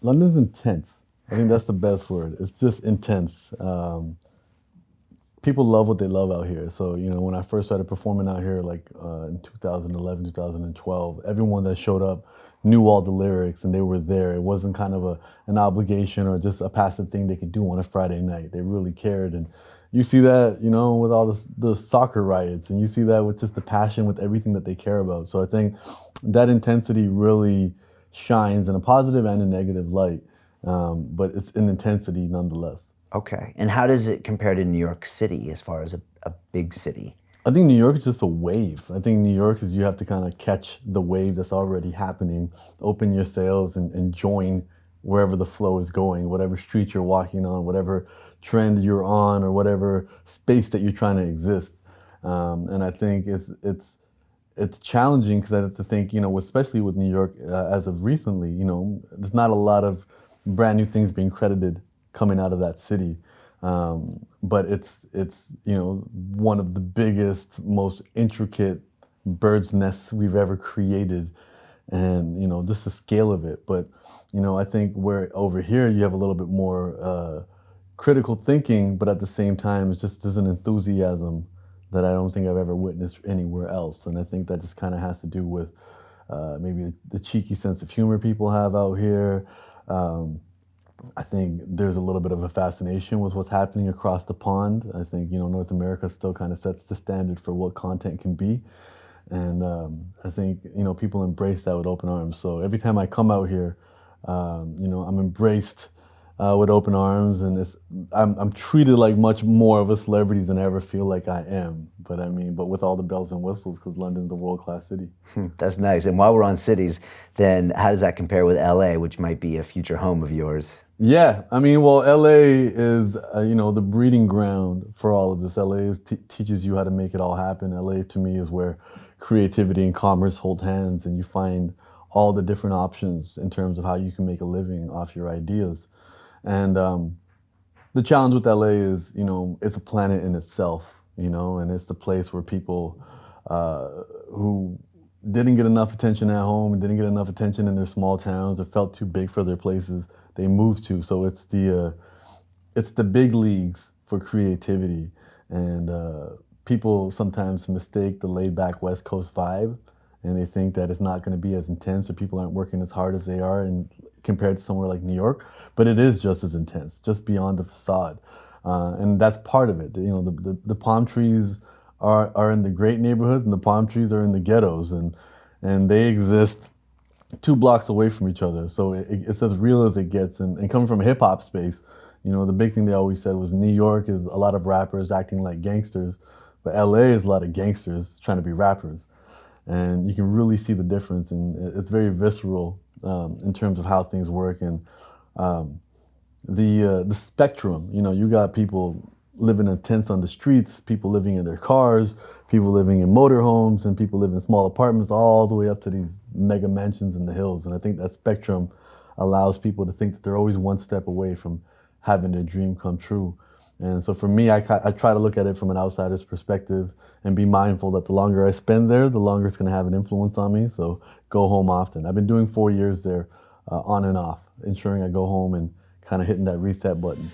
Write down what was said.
London's intense. I think that's the best word. It's just intense. People love what they love out here. So, when I first started performing out here, like in 2011, 2012, everyone that showed up knew all the lyrics and they were there. It wasn't kind of an obligation or just a passive thing they could do on a Friday night. They really cared. And you see that, with all the soccer riots, and you see that with just the passion with everything that they care about. So I think that intensity really shines in a positive and a negative light. But it's an intensity nonetheless. Okay. And how does it compare to New York City as far as a big city? I think New York is just a wave. I think New York is you have to kind of catch the wave that's already happening, open your sails and join wherever the flow is going, whatever street you're walking on, whatever trend you're on, or whatever space that you're trying to exist. And I think it's challenging because I have to think, especially with New York as of recently, there's not a lot of brand new things being credited coming out of that city. But it's one of the biggest, most intricate bird's nests we've ever created, and just the scale of it. But I think where over here you have a little bit more critical thinking, but at the same time it's just there's an enthusiasm that I don't think I've ever witnessed anywhere else, and I think that just kind of has to do with maybe the cheeky sense of humor people have out here. I think there's a little bit of a fascination with what's happening across the pond. I think, North America still kind of sets the standard for what content can be. And I think, people embrace that with open arms. So every time I come out here, I'm embraced with open arms, and I'm treated like much more of a celebrity than I ever feel like I am. But with all the bells and whistles, because London's a world-class city. That's nice. And while we're on cities, then how does that compare with LA, which might be a future home of yours? Yeah, well, LA is, the breeding ground for all of this. LA teaches you how to make it all happen. LA to me is where creativity and commerce hold hands, and you find all the different options in terms of how you can make a living off your ideas. And the challenge with LA is, it's a planet in itself, and it's the place where people who didn't get enough attention at home and didn't get enough attention in their small towns or felt too big for their places, they moved to. So it's the big leagues for creativity, and people sometimes mistake the laid back West Coast vibe, and they think that it's not going to be as intense or people aren't working as hard as they are and compared to somewhere like New York, but it is just as intense, just beyond the facade. And that's part of it. The palm trees are in the great neighborhoods, and the palm trees are in the ghettos, and they exist 2 blocks away from each other. So it's as real as it gets. And coming from a hip hop space, the big thing they always said was New York is a lot of rappers acting like gangsters, but LA is a lot of gangsters trying to be rappers. And you can really see the difference, and it's very visceral in terms of how things work. And the spectrum, you got people living in tents on the streets, people living in their cars, people living in motorhomes, and people living in small apartments, all the way up to these mega mansions in the hills. And I think that spectrum allows people to think that they're always one step away from having their dream come true. And so for me, I try to look at it from an outsider's perspective and be mindful that the longer I spend there, the longer it's going to have an influence on me. So go home often. I've been doing 4 years there on and off, ensuring I go home and kind of hitting that reset button.